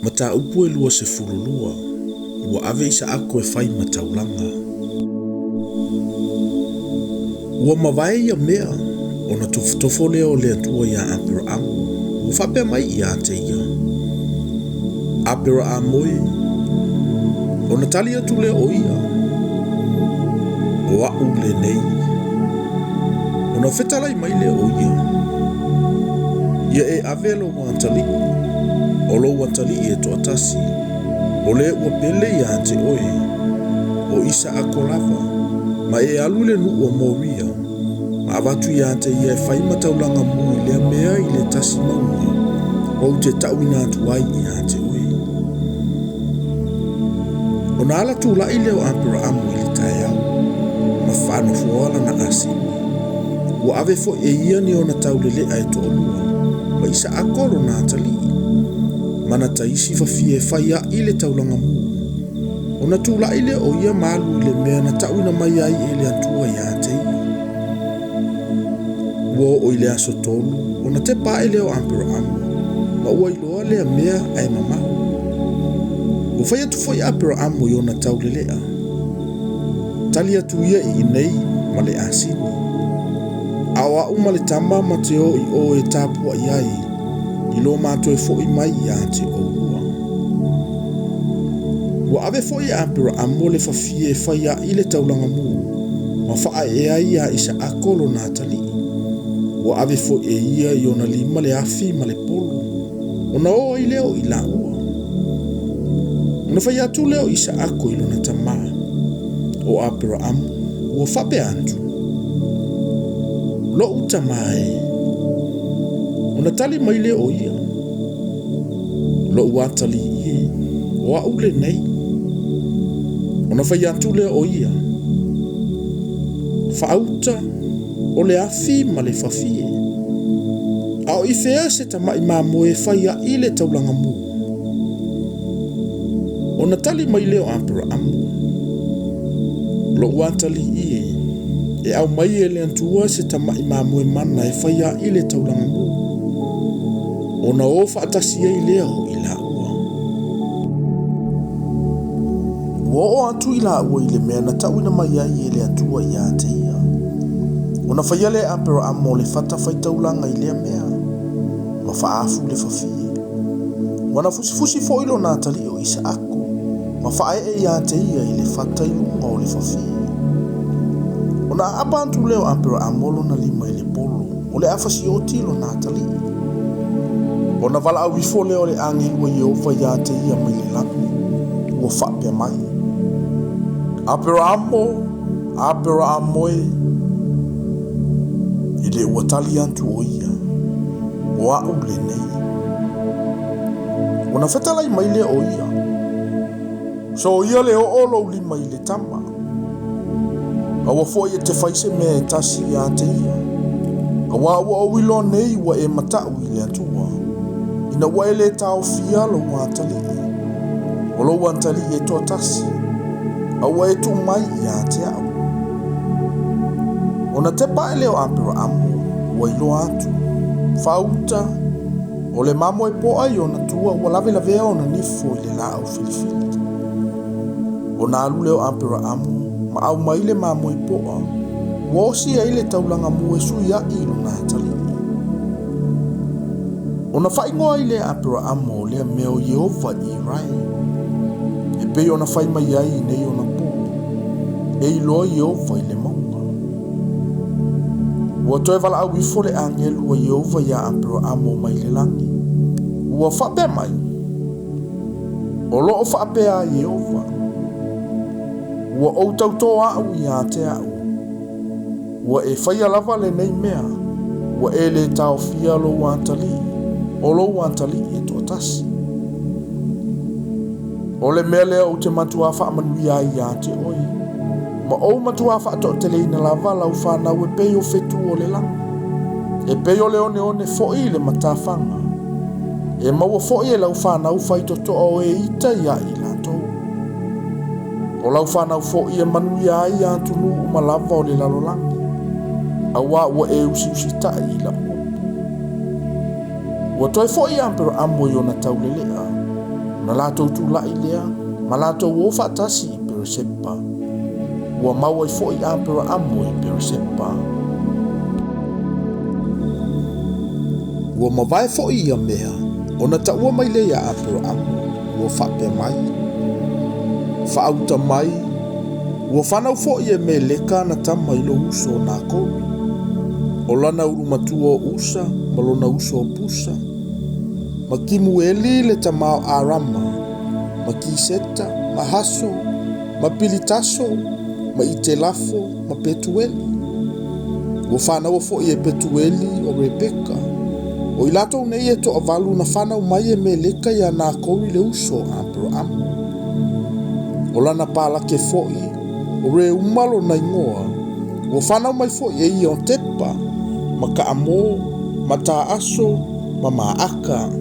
Mata upu e lua se fululua, ua ave isa ako e fai mataulanga. Ua mawai ia mea, ona tofutofo leo le atua ia Abraamu, ua whapea mai ia te ia. Abraamoe, ona tali atu leo o ia, o au le nei, ona whetalai mai leo o ia. Ia e avelo wantali, o lo wantali e to atasi, o le ua pele ia te oe, o isa ako lava, ma e alu le nu ua moria, ma avatu ia te ia e whai mataulanga mui lea mea i le tasi maunga, o te tauina tuai ia te oe. O na ala tu lai leo Abraamu i le tae au, ma whano fuala na asini, ua ave fo e ia ni ona taulele ai to olua, ma isa akolo na atali, mana taisi fafie faya i le taulanga mu. Ona tu lai leo o ia malu i le mea na tauina mai ai e le antua ia te ia. Wo o i le aso tolu, ona te pae leo Abraamu, ma ua iloa lea mea ai mamau. O fai atu foi Abraamu i ona taulelea. Tali atu ia i nei ma le asini. Awa uma le tama ma te o i o e tapua i ai, i lo mato e foi mai ia te o ua. Ua ave foi Abraamu le fafie e fai i le taulanga mu, ma faa e ai ia isa akolo na tali. Ua ave foi e ia i ona lima le afi ma le polo, ona o i leo i la ua. Ona fai atu leo isa ako i lona tama, o Abraamu, ua fape antu. Lo utamae, ona tali mai leo o ia. Lo uatali ie, o a ule nei. Ona fai atu leo o ia. Fauta, o le afi ma le fafie. Ao i fea se tamai mamoe fai a i le taulanga mu. Ona tali mai leo Abraamu. Lo uatali ie. E au mai e le antua se tamai mamoe mana e fai a i le taulanga mu. Ona o faatasia i leo i la ua. Ua o atu i la ua i le mea na tauina mai ai e le atua i a te ia. Ona fai ale Abraamu le fata faitaulanga i lea mea. Ma faafu le fafie. Wana fusifusi fo ilo na tali o isa ako. Ma fae e ia te ia i le fata i unga o le fafie. Ona abantu leo Abraamu lo na lima i le polo. O le afasi o tilo na tali. Ona vala au ifo leo le angelu i Jehova ia te ia mai le lami. Ua whapea mai. Abraamu e. I le ua tali antu o ia. O au le nei. Ona whetalai mai le o ia. So ia le o olo lima i le tama. Awa fo ia te whaise mea e tasi ia te ia. Awa ua wilo nei wa e matau i le atua. Ina wa e le tau fia lo wantali e. O lo wantali e to tasi. Awa e tu mai ia te au. Ona te pae leo Abraamu, wa ilo atu. Fauta, o le mamo e poa i ona tua, wa lave lavea ona nifo i le lao filifili. Ona alu leo Abraamu, ma au mai le mamo e poa, wa osi a ile taulanga mu e sui a ilo na tali. Ona fai ngoa i le Abraamu o lea meo Jehova i rai. E pe ona fai mai ai nei ona po. E ilo Jehova i le maunga. Ua toe vala au ifo le angelu wa Jehova ia Abraamu mai le langi. Ua whape mai. O loo whape a Jehova. Ua ou tautoa au ia te au. Ua e whaia lava le nei mea. Ua e le tau fia lo wantali. O lo wantali e to tasi. O le mea lea o te matua whaamanuia ia te oi. Ma o matua whaato te leina lava lau whanau e peo fetu o le lang. E peo le one fo'i le matawhanga. E maua fo'i e lau whanau whaitoto o e ita ia i lato. O lau whanau fo'i e manu ia i atunu umalava o le lalolangi. Awa ua e usi tai i la. Ua toi fo'i Abraamu i ona taulelea. Na lātou tūlai lea, ma lātou o whaatasi I peresepa. Ua mau ai fo I apera amo I peresepa. Ua mawai fo I ia mea, ona ta ua mai lea apera amo, ua whape mai. Whaauta mai, ua whanau fo I me leka na tama ilo uso na koui. O lana uru matua o usa, malona uso o pusa. Ma kimu eli le tamao arama, ma kiseta, ma haso, ma pilitaso, ma itelafo, ma petueli. Ua whanau fo I petueli o Rebeka. O ilato nei e to avalu na whanau mai me leka ia na koui le uso apero amo. O lana pala ke fo I, o re umalo na ingoa. Ua whanau mai fo I o tepa, ma ka amo, ma ta aso, ma maaka.